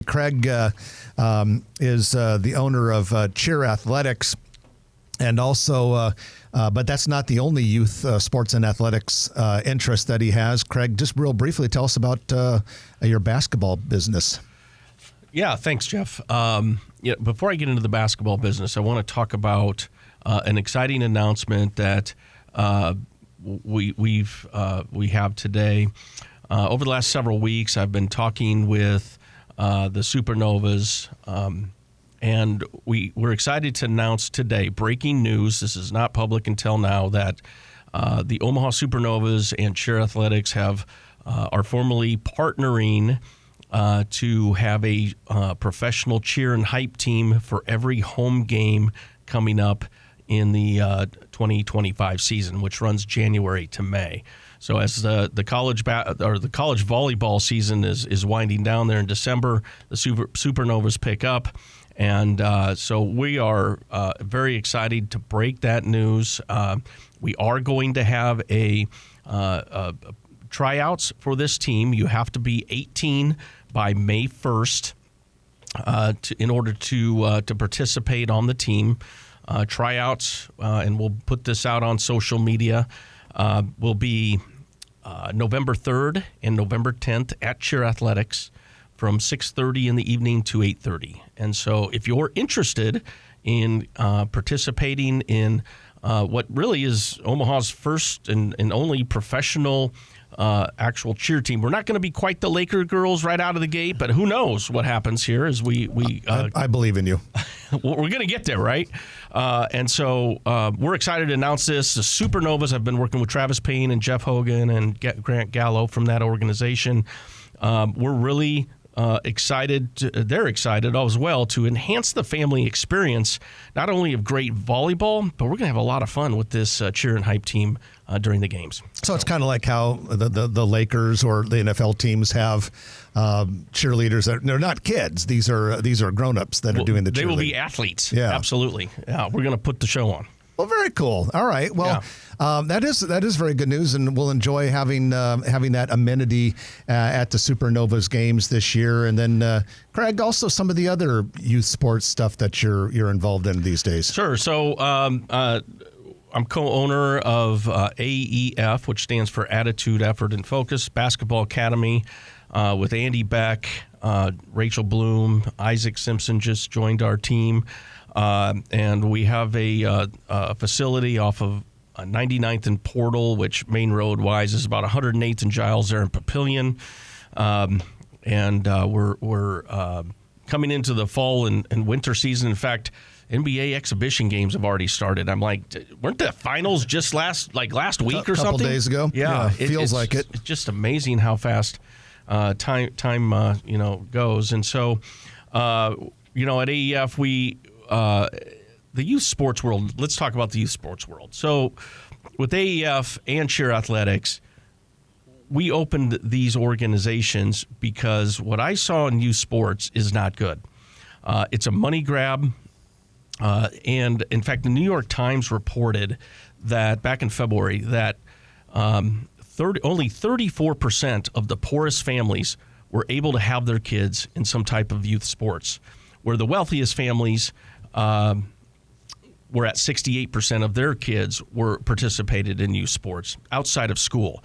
Craig is the owner of Cheer Athletics, and also, but that's not the only youth sports and athletics interest that he has. Craig, just real briefly, tell us about your basketball business. Yeah, thanks, Jeff. Before I get into the basketball business, I want to talk about an exciting announcement that we have today. Over the last several weeks, I've been talking with the Supernovas, and we're excited to announce today, breaking news, this is not public until now, that the Omaha Supernovas and Cheer Athletics are formally partnering to have a professional cheer and hype team for every home game coming up in the 2025 season, which runs January to May. So as the college volleyball season is winding down there in December, the Supernovas pick up, and so we are very excited to break that news. We are going to have a tryouts for this team. You have to be 18 by May 1st in order to participate on the team. Tryouts, and we'll put this out on social media, will be November 3rd and November 10th at Cheer Athletics from 6:30 in the evening to 8:30. And so if you're interested in participating in what really is Omaha's first and only professional actual cheer team. We're not going to be quite the Laker girls right out of the gate, but who knows what happens here as I believe in you. We're going to get there, right? And so we're excited to announce this. The Supernovas have been working with Travis Payne and Jeff Hogan and Grant Gallo from that organization. We're really excited. They're excited as well to enhance the family experience, not only of great volleyball, but we're going to have a lot of fun with this cheer and hype team during the games. So it's kind of like how the Lakers or the NFL teams have cheerleaders. They're not kids. These are grown-ups that are doing the cheerleading. They will be athletes. Yeah, absolutely. Yeah, we're going to put the show on. Well, very cool. All right. Well, that is very good news, and we'll enjoy having that amenity at the Supernovas games this year. And then, Craig, also some of the other youth sports stuff that you're involved in these days. Sure. So I'm co-owner of AEF, which stands for Attitude, Effort, and Focus Basketball Academy, with Andy Beck, Rachel Bloom, Isaac Simpson just joined our team. And we have a facility off of 99th and Portal, which main road-wise is about 108th and Giles there in Papillion. And we're coming into the fall and winter season. In fact, NBA exhibition games have already started. I'm like, weren't the finals just last week or something? A couple days ago. Yeah, feels like it. It's just amazing how fast time goes. And so, at AEF, the youth sports world, let's talk about the youth sports world. So with AEF and Cheer Athletics, we opened these organizations because what I saw in youth sports is not good. It's a money grab. And in fact, the New York Times reported that back in February that only 34% of the poorest families were able to have their kids in some type of youth sports, where the wealthiest families were at 68% of their kids were participated in youth sports outside of school.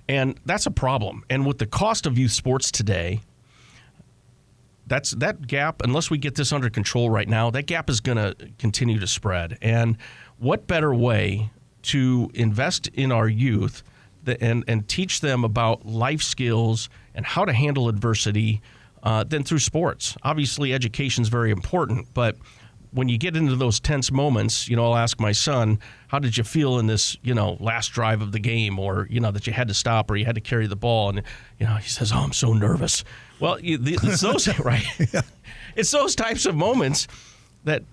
And that's a problem. And with the cost of youth sports today, that gap, unless we get this under control right now, that gap is going to continue to spread. And what better way to invest in our youth and teach them about life skills and how to handle adversity than through sports? Obviously, education is very important, but when you get into those tense moments, I'll ask my son, how did you feel in this, last drive of the game, or, that you had to stop or you had to carry the ball? And, he says, oh, I'm so nervous. Well, it's those, right? Yeah. It's those types of moments that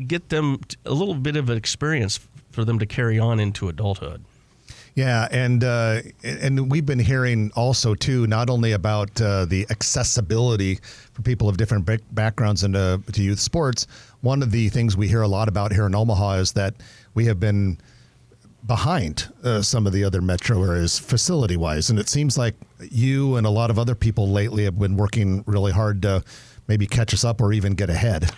get them a little bit of an experience for them to carry on into adulthood. Yeah, and we've been hearing also, too, not only about the accessibility for people of different backgrounds into to youth sports. One of the things we hear a lot about here in Omaha is that we have been behind some of the other metro areas facility-wise. And it seems like you and a lot of other people lately have been working really hard to maybe catch us up or even get ahead.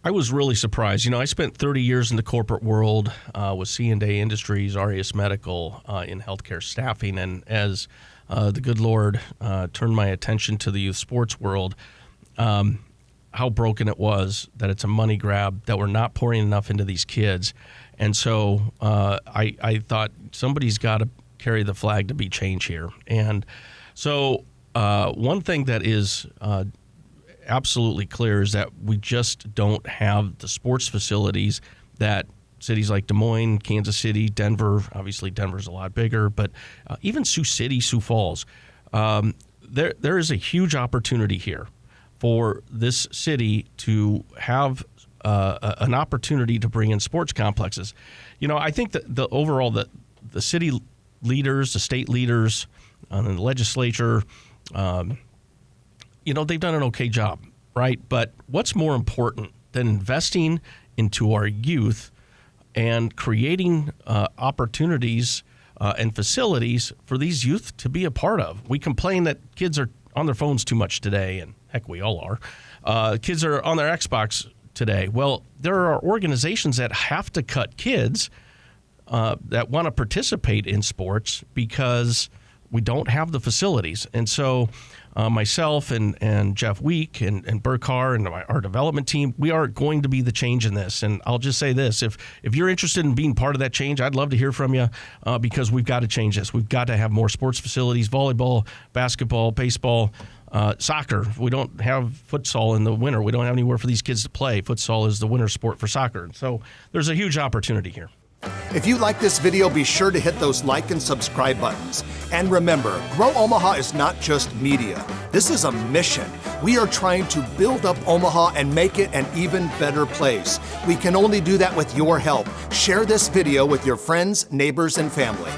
I was really surprised. You know, I spent 30 years in the corporate world with C&A Industries, RES Medical, in healthcare staffing. And as the good Lord turned my attention to the youth sports world, how broken it was, that it's a money grab, that we're not pouring enough into these kids. And so I thought somebody's got to carry the flag to be change here. And so one thing that is absolutely clear is that we just don't have the sports facilities that cities like Des Moines, Kansas City, Denver, obviously Denver's a lot bigger, but even Sioux City, Sioux Falls, there is a huge opportunity here for this city to have an opportunity to bring in sports complexes. You know, I think that the overall, the city leaders, the state leaders, and the legislature, you know, they've done an okay job, right? But what's more important than investing into our youth and creating opportunities and facilities for these youth to be a part of? We complain that kids are on their phones too much today, and heck, we all are. Kids are on their Xbox today. Well, there are organizations that have to cut kids that want to participate in sports because we don't have the facilities. And so myself and Jeff Week and Burr Carr and our development team, we are going to be the change in this. And I'll just say this, if you're interested in being part of that change, I'd love to hear from you because we've got to change this. We've got to have more sports facilities, volleyball, basketball, baseball, soccer. We don't have futsal in the winter. We don't have anywhere for these kids to play. Futsal is the winter sport for soccer. So there's a huge opportunity here. If you like this video, be sure to hit those like and subscribe buttons. And remember, Grow Omaha is not just media. This is a mission. We are trying to build up Omaha and make it an even better place. We can only do that with your help. Share this video with your friends, neighbors, and family.